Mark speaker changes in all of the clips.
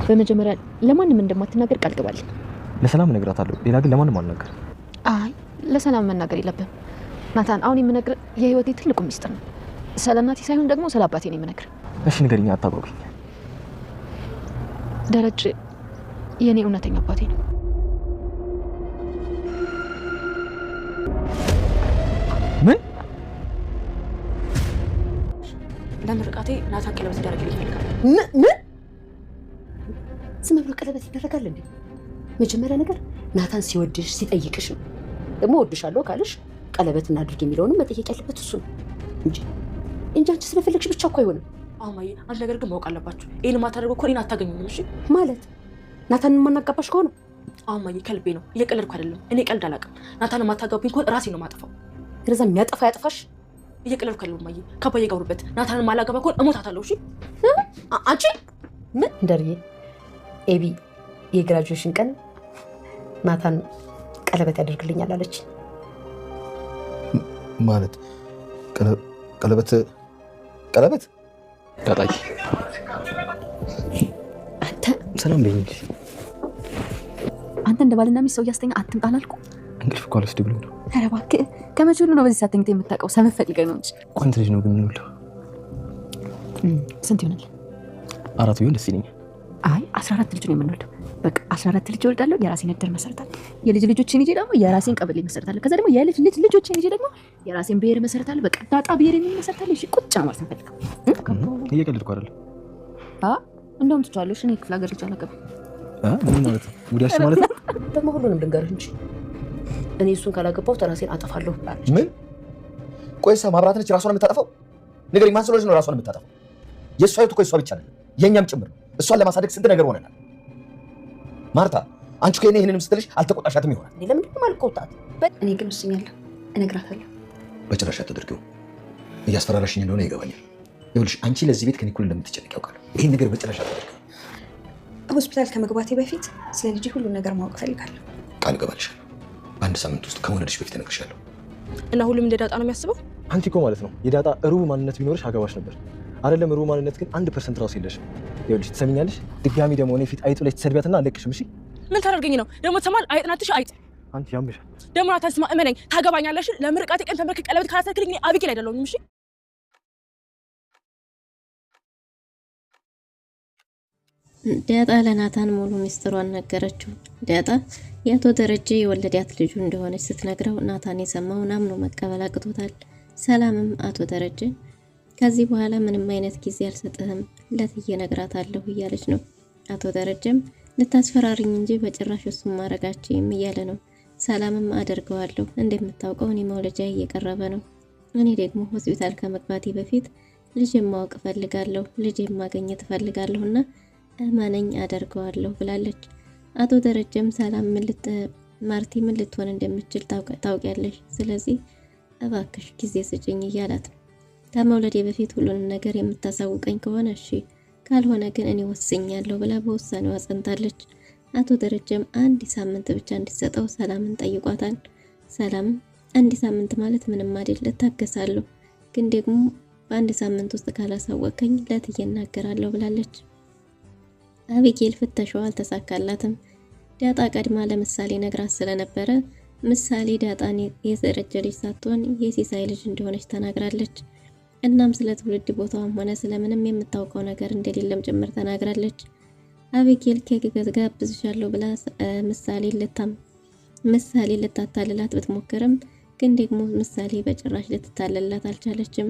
Speaker 1: በመጀመሪያ ለማንም እንደማትናገር ቃል ግባልኝ።
Speaker 2: ለሰላም እነግራታለሁ፣ ሌላ ግን ለማንም አልናገር።
Speaker 1: አይ ለሰላም መናገር የለብም ናታን። አሁን የምነግር የህይወቴ ትልቁ ሚስጥር ነው። ስለ እናቴ ሳይሆን ደግሞ ስለ አባቴ ነው የምነግር።
Speaker 2: እሺ ንገሪኝ፣ አታጓጉኝ።
Speaker 1: ደረጀ የኔ እውነተኛ አባቴ ነው።
Speaker 2: ምን?
Speaker 1: ለምርቃቴ ናታን ቀለበት ያደርግልኝ ይፈልጋል።
Speaker 3: ምን? ዝም ብሎ ቀለበት ይደረጋል እንዴ? መጀመሪያ ነገር ናታን ሲወድሽ ሲጠይቅሽ ነው። ደግሞ ወድሻለሁ ካለሽ ቀለበት እናድርግ የሚለውንም መጠየቅ ያለበት እሱ ነው እንጂ አንቺ ስለፈለግሽ ብቻ እኮ አይሆንም።
Speaker 1: አማዬ አንድ ነገር ግን ማወቅ አለባችሁ። ይሄን ማታደርገው እኮ እኔን አታገኙኝም። እሺ
Speaker 3: ማለት ናታንን ማናጋባሽ ከሆነ
Speaker 1: አማዬ ከልቤ ነው፣ እየቀለድኩ አይደለም። እኔ ቀልድ አላውቅም። ናታንን ማታጋቡኝ ከሆነ ራሴ ነው ማጠፋው።
Speaker 3: ስለዛ የሚያጠፋ ያጠፋሽ።
Speaker 1: እየቀለድኩ አይደለም አማዬ። ከአባዬ ጋር ውርበት ናታንን ማላገባ ከሆነ እሞታታለሁ። እሺ
Speaker 3: አንቺ ምን እንደርዬ ኤቢ የግራጁዌሽን ቀን ናታን ቀለበት ያደርግልኛል አለች።
Speaker 2: ማለት ቀለበት ዳጣይ
Speaker 3: አንተ
Speaker 2: ሰላም በይኝ እንጂ
Speaker 1: አንተ እንደ ባልና ሚስት ሰው እያስተኛ አትምጣ አላልኩ?
Speaker 2: እንቅልፍ እኮ አልወስድ ብሎኝ ነው።
Speaker 1: ኧረ እባክህ ከመቼ ሁሉ ነው በዚህ ሰዓት ተኝተህ የምታውቀው? ሰበብ ፈልገህ ነው እንጂ።
Speaker 2: ቋንት ልጅ ነው ግን የምንውለው።
Speaker 1: ስንት ይሆናል?
Speaker 2: 4 ቢሆን ደስ ይለኛል።
Speaker 1: አይ 14 ልጅ ነው የምንወልደው። በቃ 14 ልጅ እወልዳለሁ። የራሴን እድር መሰረታለሁ። የልጅ ልጆችን ይዤ ደግሞ የራሴን ቀበሌ መሰረታለሁ። ከዛ ደግሞ የልጅ ልጆችን ይዤ ደግሞ የራሴን ብሔር መሰረታለሁ። በቃ ዳጣ ብሔር የሚል መሰረታለሁ። እሺ ቁጭ ማለት ነው ፈልገው።
Speaker 2: እየቀለድኩ አይደለም።
Speaker 1: እንደውም ትቻለሽ። እኔ ክፍለ ሀገር ልጅ አላገባም።
Speaker 2: ምን ማለት ነው? ጉዳሽ ማለት ነው።
Speaker 3: ደግሞ ሁሉንም ልንገርህ እንጂ እኔ እሱን ካላገባው ራሴን አጠፋለሁ ብላለች።
Speaker 4: ምን? ቆይ እሷ ማብራት ነች ራሷን የምታጠፋው? ንገሪኝ፣ ማን ስለሆነች ነው ራሷን የምታጠፋው? የእሷ ህይወት እኮ የእሷ ብቻ አይደለም የእኛም ጭምር ነው። እሷን ለማሳደግ ስንት ነገር ሆነናል። ማርታ አንቺ ከእኔ ይህንንም ስትልሽ አልተቆጣሻትም ይሆናል።
Speaker 3: ለምንድን ነው የማልቆጣት? እኔ ግን ወስኛለሁ፣ እነግራታለሁ።
Speaker 4: በጭራሽ አታደርጊው። እያስፈራራሽኝ እንደሆነ ይገባኛል። ይኸውልሽ አንቺ ለዚህ ቤት ከእኔ እኩል እንደምትጨነቅ ያውቃለሁ። ይህን ነገር በጭራሽ አታደርጊው።
Speaker 5: ሆስፒታል ከመግባቴ በፊት ስለ ልጅ ሁሉ ነገር ማወቅ ፈልጋለሁ።
Speaker 4: ቃል እገባልሻለሁ። በአንድ ሳምንት ውስጥ ከመውለድሽ በፊት እነግርሻለሁ።
Speaker 1: እና ሁሉም እንደ ዳጣ ነው የሚያስበው?
Speaker 2: አንቺ እኮ ማለት ነው የዳጣ ሩብ ማንነት ቢኖርሽ አገባሽ ነበር አይደለም? ሩብ ማንነት ግን 1% ራሱ የለሽም። ይኸውልሽ ትሰሚኛለሽ? ድጋሚ ደግሞ እኔ ፊት አይጥ ብለሽ ትሰድቢያትና አለቅሽም። እሺ
Speaker 1: ምን ታደርገኝ ነው ደግሞ? ተማል አይጥ ናትሽ አይጥ።
Speaker 2: አንቺ ያምሻል
Speaker 1: ደግሞ አታስማ። እመነኝ ታገባኛለሽ። ለምርቃቴ ቀን ተመርክ ቀለበት ካላሰርክልኝ እኔ አቢጌል አይደለሁም። እሺ
Speaker 6: ዳጣ ለናታን ሙሉ ሚስጥሯን ነገረችው። ዳጣ የአቶ ደረጀ የወለዳት ልጁ እንደሆነች ስትነግረው ናታን የሰማውን አምኖ መቀበል አቅቶታል። ሰላምም አቶ ደረጀ ከዚህ በኋላ ምንም አይነት ጊዜ አልሰጥህም ለትዬ እነግራታለሁ እያለች ነው። አቶ ደረጀም ልታስፈራሪኝ እንጂ በጭራሽ እሱን ማረጋችም እያለ ነው። ሰላምም አደርገዋለሁ፣ እንደምታውቀው እኔ መውለጃ እየቀረበ ነው። እኔ ደግሞ ሆስፒታል ከመግባቴ በፊት ልጄን ማወቅ እፈልጋለሁ፣ ልጄን ማግኘት እፈልጋለሁና እመነኝ አደርገዋለሁ ብላለች። አቶ ደረጀም ሰላም ማርቲ ምን ልትሆን እንደምትችል ታውቂያለሽ፣ ስለዚህ እባክሽ ጊዜ ስጭኝ እያላት ነው። ከመውለዴ በፊት ሁሉንም ነገር የምታሳውቀኝ ከሆነ እሺ፣ ካልሆነ ግን እኔ ወስኛለሁ ብላ በውሳኔዋ ጸንታለች። አቶ ደረጀም 1 ሳምንት ብቻ እንዲሰጠው ሰላምን ጠይቋታል። ሰላም 1 ሳምንት ማለት ምንም አይደል፣ እታገሳለሁ፣ ግን ደግሞ በ1 ሳምንት ውስጥ ካላሳወቀኝ ለትዬ እናገራለሁ ብላለች። አቢጌል ፍተሻዋ አልተሳካላትም። ዳጣ ቀድማ ለምሳሌ ነግራት ስለነበረ ምሳሌ ዳጣን የደረጀ ልጅ ሳትሆን የሲሳይ ልጅ እንደሆነች ተናግራለች። እናም ስለ ትውልድ ቦታዋም ሆነ ስለምንም የምታውቀው ነገር እንደሌለም ጭምር ተናግራለች። አቢጌል ኬክ ጋብዝሻለሁ ብላ ምሳሌ ልታታልላት ብትሞክርም ግን ደግሞ ምሳሌ በጭራሽ ልትታለላት አልቻለችም።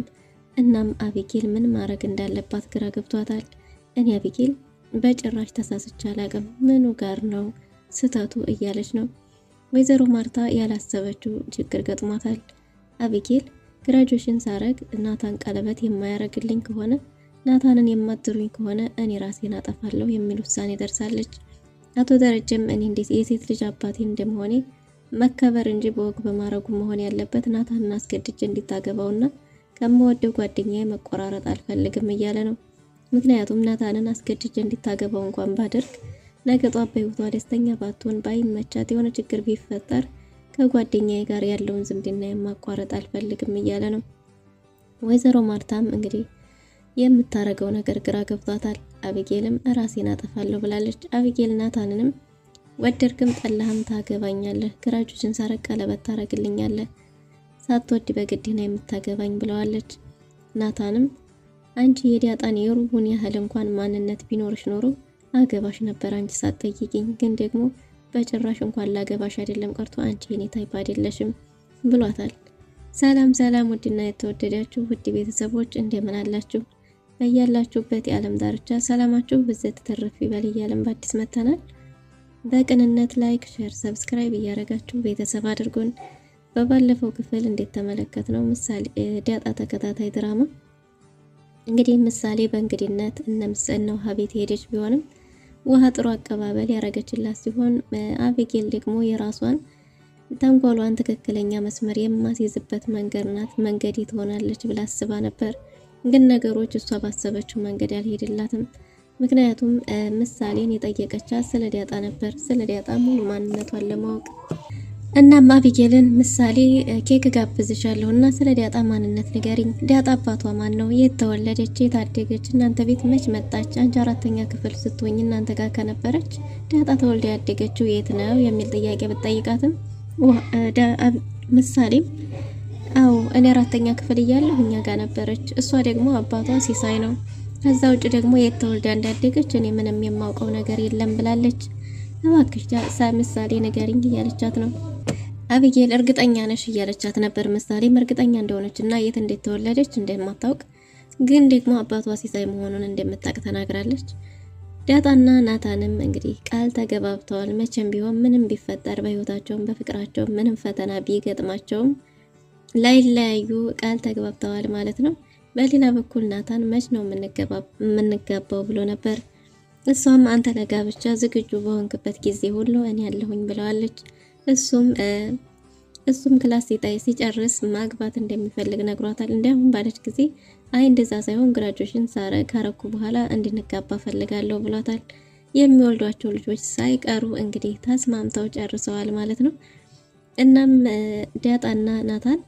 Speaker 6: እናም አቢጌል ምን ማድረግ እንዳለባት ግራ ገብቷታል። እኔ አቢጌል በጭራሽ ተሳስቻ አላቅም፣ ምኑ ጋር ነው ስተቱ እያለች ነው። ወይዘሮ ማርታ ያላሰበችው ችግር ገጥሟታል። አቢጌል ግራጁዌሽን ሳረግ ናታን ቀለበት የማያረግልኝ ከሆነ ናታንን የማትሩኝ ከሆነ እኔ ራሴን አጠፋለሁ የሚል ውሳኔ ደርሳለች። አቶ ደረጀም እኔ እንዴት የሴት ልጅ አባቴ እንደመሆኔ መከበር እንጂ በወግ በማረጉ መሆን ያለበት ናታንን አስገድጄ እንዲታገባውና ከመወደው ጓደኛዬ መቆራረጥ አልፈልግም እያለ ነው። ምክንያቱም ናታንን አስገድጄ እንዲታገባው እንኳን ባደርግ ነገ ጧት በህይወቷ ደስተኛ ባትሆን ባይመቻት የሆነ ችግር ቢፈጠር ከጓደኛዬ ጋር ያለውን ዝምድና የማቋረጥ አልፈልግም እያለ ነው። ወይዘሮ ማርታም እንግዲህ የምታረገው ነገር ግራ ገብቷታል። አቢጌልም ራሴን አጠፋለሁ ብላለች። አቢጌል ናታንንም ወደድክም ጠላህም ታገባኛለህ፣ ግራጁን ሳረቅ ቀለበት ታረግልኛለህ፣ ሳትወድ በግድ ነው የምታገባኝ ብለዋለች። ናታንም አንቺ የዳጣን የሩቡን ያህል እንኳን ማንነት ቢኖርሽ ኖሮ አገባሽ ነበር አንቺ ሳትጠይቂኝ፣ ግን ደግሞ በጭራሽ እንኳን ላገባሽ አይደለም ቀርቶ አንቺ የኔ ታይፕ አይደለሽም ብሏታል። ሰላም ሰላም፣ ውድና የተወደዳችሁ ውድ ቤተሰቦች እንደምን አላችሁ? በያላችሁበት የዓለም ዳርቻ ሰላማችሁ ብዘት ተረፍ ይበል እያልን በአዲስ መተናል። በቅንነት ላይክ፣ ሼር፣ ሰብስክራይብ እያደረጋችሁ ቤተሰብ አድርጉን። በባለፈው ክፍል እንዴት ተመለከትነው ምሳሌ ዳጣ ተከታታይ ድራማ እንግዲህ ምሳሌ በእንግድነት እነ ውሃ ቤት ሄደች ቢሆንም ውሃ ጥሩ አቀባበል ያረገችላት ሲሆን አቢጌል ደግሞ የራሷን ተንኮሏን ትክክለኛ መስመር የማስይዝበት መንገድ ትሆናለች ብላ አስባ ነበር። ግን ነገሮች እሷ ባሰበችው መንገድ ያልሄድላትም። ምክንያቱም ምሳሌን የጠየቀቻት ስለ ዳጣ ነበር፣ ስለ ዳጣ ሙሉ ማንነቷን ለማወቅ። እናም አቢጌልን ምሳሌ ኬክ ጋብዝሻለሁ እና ስለ ዳጣ ማንነት ንገሪኝ። ዳጣ አባቷ ማን ነው? የት ተወለደች? የት አደገች? እናንተ ቤት መች መጣች? አንቺ 4ኛ ክፍል ስትሆኝ እናንተ ጋር ከነበረች ዳጣ ተወልዳ ያደገችው የት ነው የሚል ጥያቄ ብትጠይቃትም ምሳሌም አዎ እኔ 4ኛ ክፍል እያለሁ እኛ ጋር ነበረች። እሷ ደግሞ አባቷ ሲሳይ ነው። ከዛ ውጭ ደግሞ የት ተወልዳ እንዳደገች እኔ ምንም የማውቀው ነገር የለም ብላለች። እባክሽ ምሳሌ ንገሪኝ እያለቻት ነው። አቢጌል እርግጠኛ ነሽ እያለቻት ነበር። ምሳሌም እርግጠኛ እንደሆነች እና የት እንዴት ተወለደች እንደማታውቅ ግን ደግሞ አባቷ ሲሳይ መሆኑን እንደምታውቅ ተናግራለች። ዳጣና ናታንም እንግዲህ ቃል ተገባብተዋል። መቼም ቢሆን ምንም ቢፈጠር በህይወታቸውም በፍቅራቸው ምንም ፈተና ቢገጥማቸውም ላይለያዩ ቃል ተገባብተዋል ማለት ነው። በሌላ በኩል ናታን መች ነው የምንጋባው ብሎ ነበር። እሷም አንተ ለጋብቻ ዝግጁ በሆንክበት ጊዜ ሁሉ እኔ ያለሁኝ ብለዋለች። እሱም ክላስ ሲጨርስ ማግባት እንደሚፈልግ ነግሯታል። እንዲያውም ባለች ጊዜ አይ እንደዛ ሳይሆን ግራጁዌሽን ካረኩ በኋላ እንድንጋባ ፈልጋለሁ ብሏታል። የሚወልዷቸው ልጆች ሳይቀሩ እንግዲህ ተስማምተው ጨርሰዋል ማለት ነው። እናም ዳጣና ናታን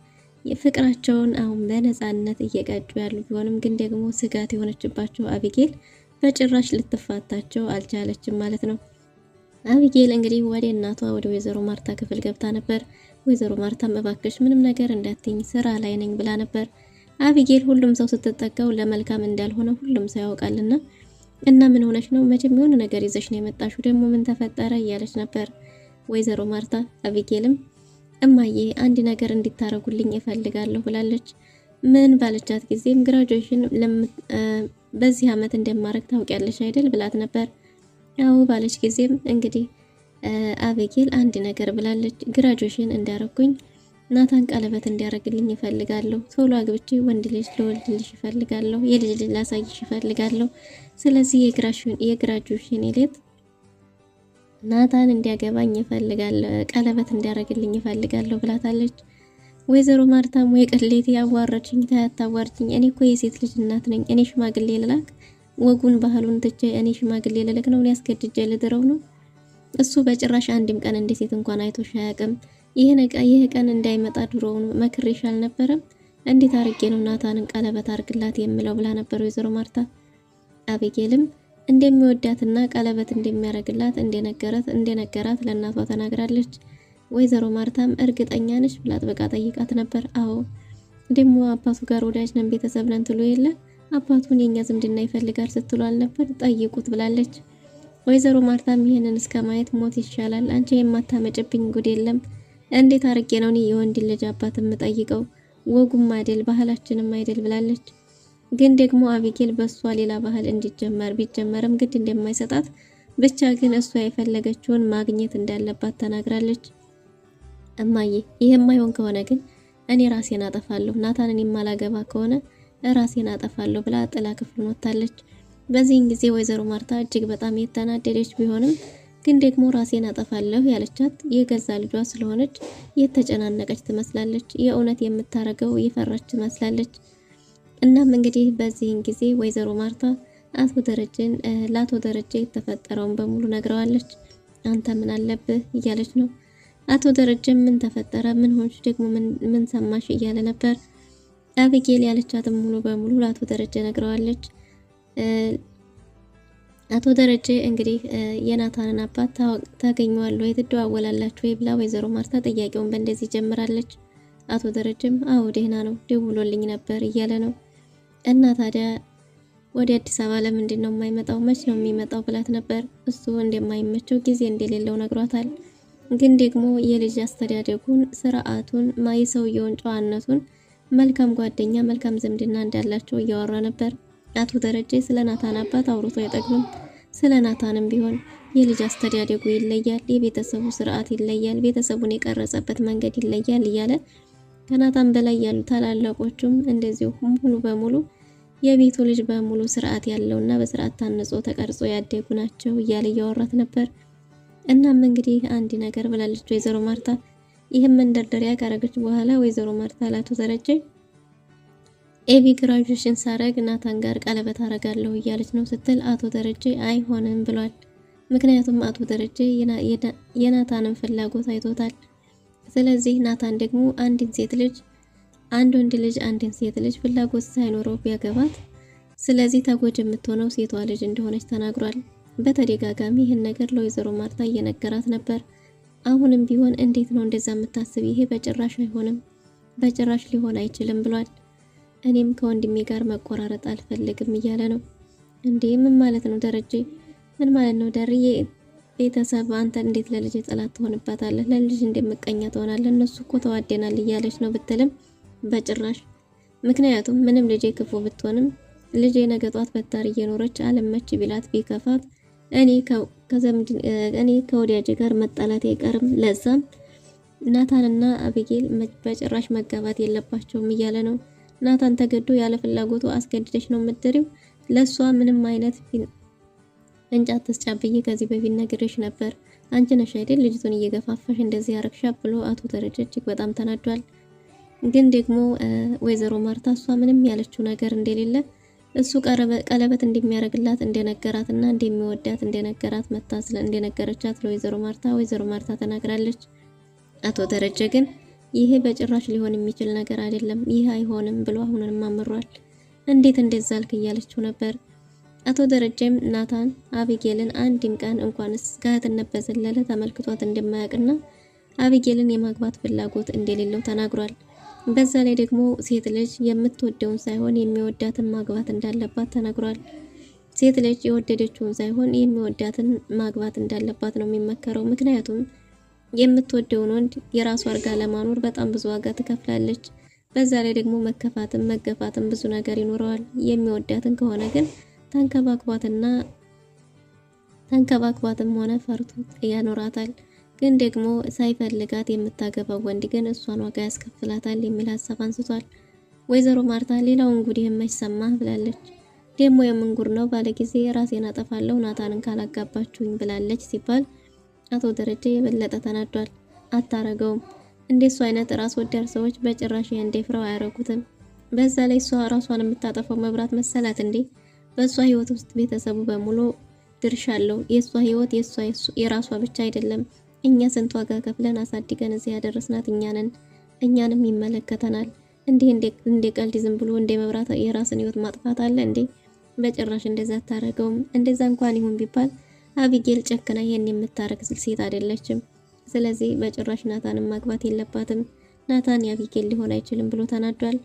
Speaker 6: ፍቅራቸውን አሁን በነፃነት እየቀጩ ያሉ ቢሆንም ግን ደግሞ ስጋት የሆነችባቸው አቢጌል በጭራሽ ልትፋታቸው አልቻለችም ማለት ነው። አቢጌል እንግዲህ ወደ እናቷ ወደ ወይዘሮ ማርታ ክፍል ገብታ ነበር። ወይዘሮ ማርታም እባክሽ ምንም ነገር እንዳትኝ ስራ ላይ ነኝ ብላ ነበር። አቢጌል ሁሉም ሰው ስትጠጋው ለመልካም እንዳልሆነ ሁሉም ሰው ያውቃልና እና ምን ሆነሽ ነው? መቼም የሆነ ነገር ይዘሽ ነው የመጣሽው፣ ደግሞ ምን ተፈጠረ እያለች ነበር ወይዘሮ ማርታ። አቢጌልም እማዬ አንድ ነገር እንዲታረጉልኝ እፈልጋለሁ ብላለች። ምን ባለቻት ጊዜም ግራጁዌሽን በዚህ አመት እንደማረግ ታውቂያለሽ አይደል ብላት ነበር። ያው ባለች ጊዜም እንግዲህ አቢጌል አንድ ነገር ብላለች። ግራጁዌሽን እንዳረኩኝ ናታን ቀለበት እንዲያረግልኝ እፈልጋለሁ። ቶሎ አግብቼ ወንድ ልጅ ልወልድልሽ እፈልጋለሁ። የልጅ ልጅ ላሳይሽ እፈልጋለሁ። ስለዚህ የግራጁዌሽን ዕለት ናታን እንዲያገባኝ እፈልጋለሁ፣ ቀለበት እንዲያረግልኝ እፈልጋለሁ ብላታለች። ወይዘሮ ማርታም ወይ ቅሌት ያዋረችኝ ታያታዋርችኝ፣ እኔ እኮ የሴት ልጅ እናት ነኝ። እኔ ሽማግሌ ልላክ ወጉን ባህሉን ትቼ እኔ ሽማግሌ ልልክ ነው? ያስገድጄ ልድረው ነው? እሱ በጭራሽ አንድም ቀን እንደ ሴት እንኳን አይቶሽ አያውቅም። ይሄ ቀን እንዳይመጣ ድሮውን መክሬሽ አልነበረም? እንዴት አርጌ ነው ናታንን ቀለበት አርግላት የምለው ብላ ነበር ወይዘሮ ማርታ። አቢጌልም እንደሚወዳትና ቀለበት እንደሚያረግላት እንደነገራት ለእናቷ ተናግራለች። ወይዘሮ ማርታም እርግጠኛ ነሽ ብላ ጥብቃ ጠይቃት ነበር። አዎ ደግሞ አባቱ ጋር ወዳጅ ነን ቤተሰብ ነን ትሎ የለ አባቱን የኛ ዝምድና ይፈልጋል ስትሉ አልነበር? ጠይቁት ብላለች። ወይዘሮ ማርታም ይሄንን እስከ ማየት ሞት ይሻላል፣ አንቺ የማታመጭብኝ ጉድ የለም። እንዴት አርጌ ነው እኔ የወንድ ልጅ አባት የምጠይቀው? ወጉም አይደል ባህላችንም አይደል ብላለች። ግን ደግሞ አቢጌል በሷ ሌላ ባህል ቢጀመርም ግድ እንደማይሰጣት ብቻ ግን እሷ የፈለገችውን ማግኘት እንዳለባት ተናግራለች። እማዬ ይሄ የማይሆን ከሆነ ግን እኔ ራሴን አጠፋለሁ፣ ናታንን የማላገባ ከሆነ ራሴን አጠፋለሁ ብላ ጥላ ክፍሉን ወጣለች። በዚህን ጊዜ ወይዘሮ ማርታ እጅግ በጣም የተናደደች ቢሆንም ግን ደግሞ ራሴን አጠፋለሁ ያለቻት የገዛ ልጇ ስለሆነች የተጨናነቀች ትመስላለች። የእውነት የምታረገው የፈራች ትመስላለች። እናም እንግዲህ በዚህን ጊዜ ወይዘሮ ማርታ ለአቶ ደረጀ የተፈጠረውን በሙሉ ነግረዋለች። አንተ ምን አለብህ እያለች ነው። አቶ ደረጀ ምን ተፈጠረ? ምን ሆንሽ ደግሞ? ምን ሰማሽ እያለ ነበር። አቢጌል ያለቻትም ሙሉ በሙሉ ለአቶ ደረጀ ነግረዋለች። አቶ ደረጀ እንግዲህ የናታንን አባት ታገኘዋለሁ ወይ ትደዋወላላችሁ ወይ ብላ ወይዘሮ ማርታ ጥያቄውን በእንደዚህ ጀምራለች። አቶ ደረጀም አዎ ደህና ነው ደውሎልኝ ነበር እያለ ነው። እና ታዲያ ወደ አዲስ አበባ ለምንድን ነው የማይመጣው? መች ነው የሚመጣው ብላት ነበር። እሱ እንደማይመቸው ጊዜ እንደሌለው ነግሯታል። ግን ደግሞ የልጅ አስተዳደጉን፣ ስርዓቱን፣ የሰውየውን ጨዋነቱን፣ መልካም ጓደኛ፣ መልካም ዝምድና እንዳላቸው እያወራ ነበር። አቶ ደረጀ ስለ ናታን አባት አውርቶ አይጠግብም። ስለ ናታንም ቢሆን የልጅ አስተዳደጉ ይለያል፣ የቤተሰቡ ስርዓት ይለያል፣ ቤተሰቡን የቀረጸበት መንገድ ይለያል እያለ ከናታን በላይ ያሉ ታላላቆቹም እንደዚሁ ሙሉ በሙሉ የቤቱ ልጅ በሙሉ ስርዓት ያለውና በስርዓት ታንጾ ተቀርጾ ያደጉ ናቸው እያለ እያወራት ነበር። እናም እንግዲህ አንድ ነገር ብላለች ወይዘሮ ማርታ። ይህም መንደርደሪያ ካረገች በኋላ ወይዘሮ ማርታ ለአቶ ደረጀ ኤቢ ግራጁዌሽን ሳረግ ናታን ጋር ቀለበት አረጋለሁ እያለች ነው ስትል አቶ ደረጀ አይሆንም ብሏል። ምክንያቱም አቶ ደረጀ የናታንን ፍላጎት አይቶታል። ስለዚህ ናታን ደግሞ አንድን ሴት ልጅ አንድ ወንድ ልጅ አንድን ሴት ልጅ ፍላጎት ሳይኖረው ቢያገባት ስለዚህ ተጎጂ የምትሆነው ሴቷ ልጅ እንደሆነች ተናግሯል። በተደጋጋሚ ይህን ነገር ለወይዘሮ ማርታ እየነገራት ነበር። አሁንም ቢሆን እንዴት ነው እንደዛ የምታስብ? ይሄ በጭራሽ አይሆንም፣ በጭራሽ ሊሆን አይችልም ብሏል። እኔም ከወንድሜ ጋር መቆራረጥ አልፈልግም እያለ ነው። እንዴ ምን ማለት ነው ደረጀ? ምን ማለት ነው ደርዬ? ቤተሰብ አንተ እንዴት ለልጅ ጠላት ትሆንባታለህ? ለልጅ እንደምቀኛ ትሆናለህ። እነሱ እኮ ተዋደናል እያለች ነው ብትልም በጭራሽ። ምክንያቱም ምንም ልጄ ክፉ ብትሆንም ልጄ ነገ ጧት በታር እየኖረች አለመች ቢላት ቢከፋት እኔ ከወዳጅ ጋር መጣላት አይቀርም። ለዛም ናታንና አቢጌል በጭራሽ መጋባት የለባቸውም እያለ ነው። ናታን ተገዶ ያለ ፍላጎቱ አስገድደሽ ነው የምትድሪው። ለሷ ምንም አይነት እንጫት ተስጫብዬ ከዚህ በፊት ነግሬሽ ነበር። አንቺ ነሽ አይደል ልጅቱን እየገፋፋሽ እንደዚህ ያረግሻ ብሎ አቶ ደረጀ እጅግ በጣም ተናዷል። ግን ደግሞ ወይዘሮ ማርታ እሷ ምንም ያለችው ነገር እንደሌለ እሱ ቀለበት እንደሚያደርግላት እንደነገራትና እንደሚወዳት እንደነገራት እንደነገረቻት ለወይዘሮ ማርታ ተናግራለች። አቶ ደረጀ ግን ይሄ በጭራሽ ሊሆን የሚችል ነገር አይደለም፣ ይሄ አይሆንም ብሎ አሁንንም አምሯል። እንዴት እንደዛ አልክ እያለችው ነበር። አቶ ደረጀም ናታን አቢጌልን አንድም ቀን እንኳንስ ጋህትነት በዘለለ ተመልክቷት እንደማያውቅና አቢጌልን የማግባት ፍላጎት እንደሌለው ተናግሯል። በዛ ላይ ደግሞ ሴት ልጅ የምትወደውን ሳይሆን የሚወዳትን ማግባት እንዳለባት ተናግሯል። ሴት ልጅ የወደደችውን ሳይሆን የሚወዳትን ማግባት እንዳለባት ነው የሚመከረው። ምክንያቱም የምትወደውን ወንድ የራሷ አርጋ ለማኖር በጣም ብዙ ዋጋ ትከፍላለች። በዛ ላይ ደግሞ መከፋትም መገፋትም ብዙ ነገር ይኖረዋል። የሚወዳትን ከሆነ ግን ተንከባክባትም ሆነ ፈርቶ ያኖራታል። ግን ደግሞ ሳይፈልጋት የምታገባው ወንድ ግን እሷን ዋጋ ያስከፍላታል የሚል ሀሳብ አንስቷል። ወይዘሮ ማርታ ሌላውን ጉድ የማይሰማህ ብላለች። ደግሞ የምንጉር ነው ባለጊዜ ራሴን አጠፋለሁ ናታንን ካላጋባችሁኝ ብላለች ሲባል አቶ ደረጀ የበለጠ ተናዷል። አታረገውም። እንደሱ አይነት ራስ ወዳድ ሰዎች በጭራሽ እንደፍረው አያረጉትም። በዛ ላይ እሷ ራሷን የምታጠፋው መብራት መሰላት እንዴ? በእሷ ህይወት ውስጥ ቤተሰቡ በሙሉ ድርሻ አለው። የእሷ ህይወት የራሷ ብቻ አይደለም። እኛ ስንት ዋጋ ከፍለን አሳድገን እዚህ ያደረስናት እኛንም ይመለከተናል። እንደ ቀልድ ዝም ብሎ እንደ መብራት የራስን ህይወት ማጥፋት አለ እንዴ? በጭራሽ እንደዛ አታረገውም። እንደዛ እንኳን ይሁን ቢባል አቢጌል ጨክና ይሄን የምታረግ ሴት አይደለችም። ስለዚህ በጭራሽ ናታንን ማግባት የለባትም። ናታን የአቢጌል ሊሆን አይችልም ብሎ ተናዷል።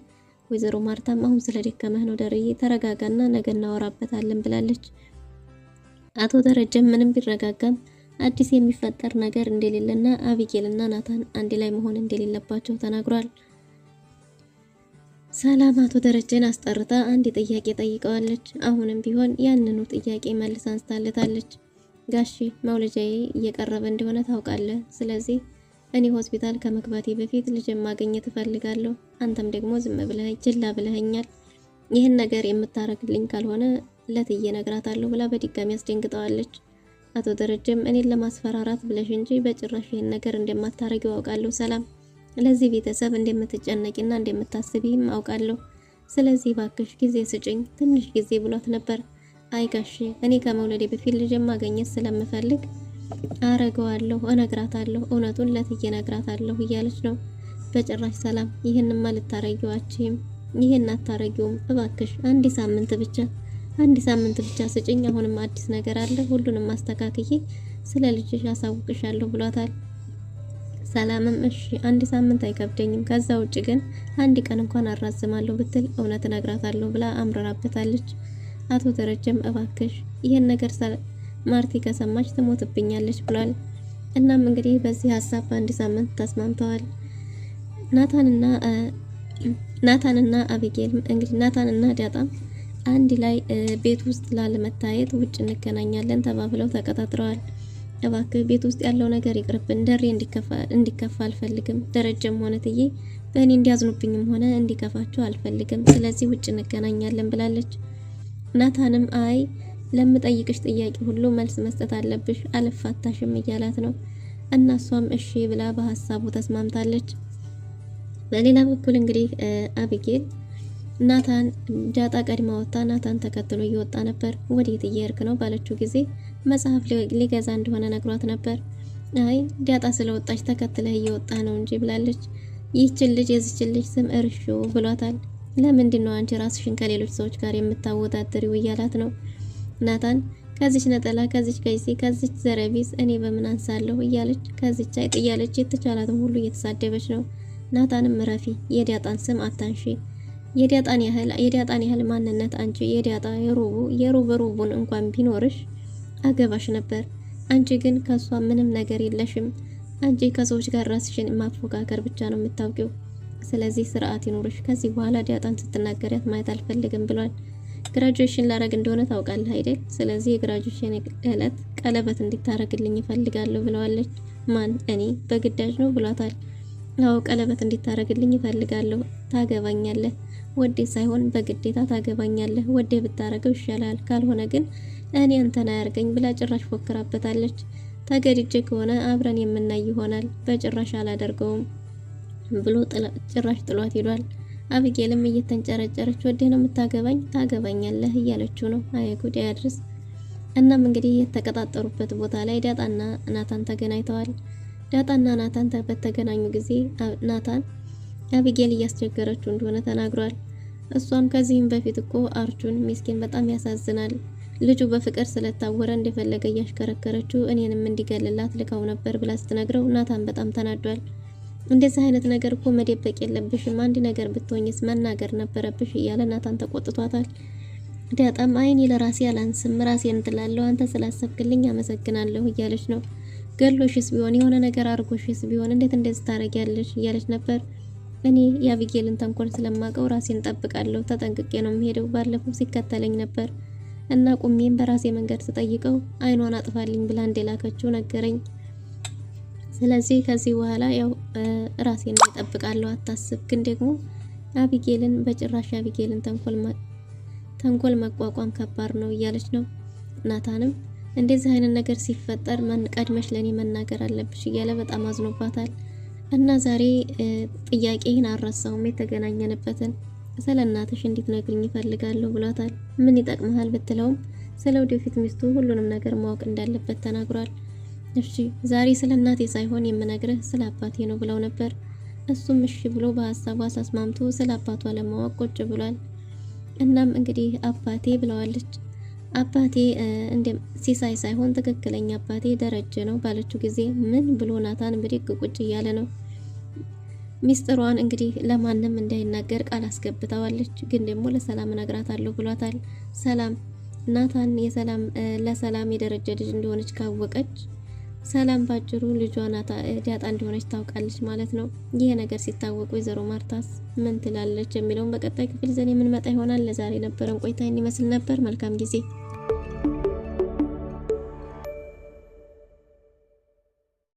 Speaker 6: ወይዘሮ ማርታም አሁን ስለደከመህ ነው ደርዬ ተረጋጋና ነገ እናወራበታለን ብላለች። አቶ ደረጀም ምንም ቢረጋጋም አዲስ የሚፈጠር ነገር እንደሌለና አቢጌልና ናታን አንድ ላይ መሆን እንደሌለባቸው ተናግሯል። ሰላም አቶ ደረጀን አስጠርታ አንድ ጥያቄ ጠይቀዋለች። አሁንም ቢሆን ያንኑ ጥያቄ መልሳ አንስታለታለች። ጋሺ መውለጃዬ እየቀረበ እንደሆነ ታውቃለህ። ስለዚህ እኔ ሆስፒታል ከመግባቴ በፊት ልጅን ማግኘት እፈልጋለሁ። አንተም ደግሞ ዝም ብለህ ችላ ብለኸኛል። ይህን ነገር የምታረግልኝ ካልሆነ ለትዬ እነግራታለሁ ብላ በድጋሚ አስደንግጠዋለች። አቶ ደረጀም እኔን ለማስፈራራት ብለሽ እንጂ በጭራሽ ይህን ነገር እንደማታረጊው አውቃለሁ። ሰላም ለዚህ ቤተሰብ እንደምትጨነቂና እንደምታስቢም አውቃለሁ። ስለዚህ ባክሽ ጊዜ ስጭኝ፣ ትንሽ ጊዜ ብሏት ነበር። አይ ጋሼ እኔ ከመውለዴ በፊት ልጅን ማግኘት ስለምፈልግ አረገዋለሁ፣ እነግራታለሁ፣ እውነቱን ለትዬ እነግራታለሁ እያለች ነው። በጭራሽ ሰላም ይህንማ ልታረጊው አትችይም፣ ይህን አታረጊውም። እባክሽ አንድ ሳምንት ብቻ አንድ ሳምንት ብቻ ስጭኝ፣ አሁንም አዲስ ነገር አለ፣ ሁሉንም ማስተካክዬ ስለ ልጅሽ አሳውቅሻለሁ ብሏታል። ሰላምም እሺ አንድ ሳምንት አይከብደኝም፣ ከዛ ውጭ ግን አንድ ቀን እንኳን አራዝማለሁ ብትል እውነት እነግራታለሁ ብላ አምረራበታለች። አቶ ደረጀም እባክሽ ይሄን ነገር ማርቲ ከሰማች ትሞትብኛለች ብሏል። እናም እንግዲህ በዚህ ሀሳብ በአንድ ሳምንት ተስማምተዋል። ናታንና አቢጌል እንግዲህ ናታንና ዳጣም አንድ ላይ ቤት ውስጥ ላለመታየት ውጭ እንገናኛለን ተባብለው ተቀጣጥረዋል። እባክህ ቤት ውስጥ ያለው ነገር ይቅርብን፣ ደሬ እንዲከፋ አልፈልግም፣ ደረጀም ሆነ ትዬ በእኔ እንዲያዝኑብኝም ሆነ እንዲከፋቸው አልፈልግም፣ ስለዚህ ውጭ እንገናኛለን ብላለች። ናታንም አይ ለምጠይቅሽ ጥያቄ ሁሉ መልስ መስጠት አለብሽ፣ አልፋታሽም እያላት ነው። እና እሷም እሺ ብላ በሀሳቡ ተስማምታለች። በሌላ በኩል እንግዲህ አቢጌል ናታን ዳጣ ቀድማ ወጣ፣ ናታን ተከትሎ እየወጣ ነበር። ወዴት እየሄድክ ነው ባለችው ጊዜ መጽሐፍ ሊገዛ እንደሆነ ነግሯት ነበር። አይ ዳጣ ስለወጣች ተከትለህ እየወጣ ነው እንጂ ብላለች። ይህችን ልጅ የዚችን ልጅ ስም እርሹ ብሏታል። ለምንድን ነው አንቺ ራስሽን ከሌሎች ሰዎች ጋር የምታወዳድሪው እያላት ነው። ናታን ከዚች ነጠላ፣ ከዚች ቀይሴ፣ ከዚች ዘረቢስ እኔ በምን አንሳለሁ እያለች ከዚች አይጥ እያለች የተቻላትን ሁሉ እየተሳደበች ነው። ናታንም ረፊ የዳጣን ስም አታንሺ፣ የዳጣን ያህል ማንነት አንቺ የዳጣ የሩቡን እንኳን ቢኖርሽ አገባሽ ነበር። አንቺ ግን ከሷ ምንም ነገር የለሽም። አንቺ ከሰዎች ጋር ራስሽን ማፎካከር ብቻ ነው የምታውቂው። ስለዚህ ስርዓት ይኖርሽ። ከዚህ በኋላ ዳጣን ስትናገሪያት ማየት አልፈልግም ብሏል። ግራጁዌሽን ላረግ እንደሆነ ታውቃለህ አይደል? ስለዚህ የግራጁዌሽን ዕለት ቀለበት እንዲታረግልኝ ይፈልጋለሁ ብለዋለች። ማን? እኔ በግዳጅ ነው ብሏታል። አዎ ቀለበት እንዲታረግልኝ ይፈልጋለሁ። ታገባኛለህ? ወዴ ሳይሆን በግዴታ ታገባኛለህ። ወዴ ብታረገው ይሻላል፣ ካልሆነ ግን እኔ አንተን አያርገኝ ብላ ጭራሽ ፎክራበታለች። ተገድጄ ከሆነ አብረን የምናይ ይሆናል፣ በጭራሽ አላደርገውም ብሎ ጭራሽ ጥሏት ሄዷል። አቢጌልም እየተንጨረጨረች ወዴ ነው የምታገባኝ? ታገባኛለህ እያለችው ነው። አይ ጉድ ያድርስ። እናም እንግዲህ የተቀጣጠሩበት ቦታ ላይ ዳጣና ናታን ተገናኝተዋል። ዳጣና ናታን በተገናኙ ጊዜ ናታን አቢጌል እያስቸገረችው እንደሆነ ተናግሯል። እሷም ከዚህም በፊት እኮ አርጁን ሚስኪን በጣም ያሳዝናል፣ ልጁ በፍቅር ስለታወረ እንደፈለገ እያሽከረከረችው እኔንም እንዲገልላት ልካው ነበር ብላ ስትነግረው ናታን በጣም ተናዷል። እንደዚህ አይነት ነገር እኮ መደበቅ የለብሽም፣ አንድ ነገር ብትሆኝስ መናገር ነበረብሽ እያለ ናታን ተቆጥቷታል። ዳጣም አይኔ ለራሴ አላንስም፣ ራሴን እንትላለሁ፣ አንተ ስላሰብክልኝ አመሰግናለሁ እያለች ነው። ገሎሽስ ቢሆን የሆነ ነገር አርጎሽስ ቢሆን እንዴት እንደዚህ ታረጊያለሽ እያለች ነበር። እኔ የአቢጌልን ተንኮል ስለማቀው ራሴን ጠብቃለሁ፣ ተጠንቅቄ ነው የምሄደው። ባለፈው ሲከተለኝ ነበር እና ቁሜም በራሴ መንገድ ስጠይቀው አይኗን አጥፋልኝ ብላ እንደላከችው ነገረኝ። ስለዚህ ከዚህ በኋላ ያው ራሴን እጠብቃለሁ፣ አታስብ። ግን ደግሞ አቢጌልን በጭራሽ አቢጌልን ተንኮል መቋቋም ከባድ ነው እያለች ነው። ናታንም እንደዚህ አይነት ነገር ሲፈጠር ቀድመሽ ለኔ መናገር አለብሽ እያለ በጣም አዝኖባታል። እና ዛሬ ጥያቄህን አልረሳውም፣ የተገናኘንበትን ስለ እናትሽ እንድትነግሪኝ ይፈልጋለሁ ብሏታል። ምን ይጠቅምሃል ብትለውም ስለ ወደፊት ሚስቱ ሁሉንም ነገር ማወቅ እንዳለበት ተናግሯል። እሺ ዛሬ ስለ እናቴ ሳይሆን የምነግርህ ስለ አባቴ ነው ብለው ነበር። እሱም እሺ ብሎ በሀሳቡ አሳስማምቶ ስለ አባቷ ለማወቅ ቁጭ ብሏል። እናም እንግዲህ አባቴ ብለዋለች። አባቴ እንደ ሲሳይ ሳይሆን ትክክለኛ አባቴ ደረጀ ነው ባለችው ጊዜ ምን ብሎ ናታን ብድግ ቁጭ እያለ ነው። ሚስጥሯን እንግዲህ ለማንም እንዳይናገር ቃል አስገብታዋለች። ግን ደግሞ ለሰላም እነግራታለሁ ብሏታል። ሰላም ናታን ለሰላም የደረጀ ልጅ እንደሆነች ካወቀች ሰላም ባጭሩ ልጇ ዳጣ እንደሆነች ታውቃለች ማለት ነው። ይሄ ነገር ሲታወቅ ወይዘሮ ማርታስ ምን ትላለች የሚለውን በቀጣይ ክፍል ይዘን የምንመጣ ይሆናል። ለዛሬ ነበረን ቆይታ ይመስል ነበር። መልካም ጊዜ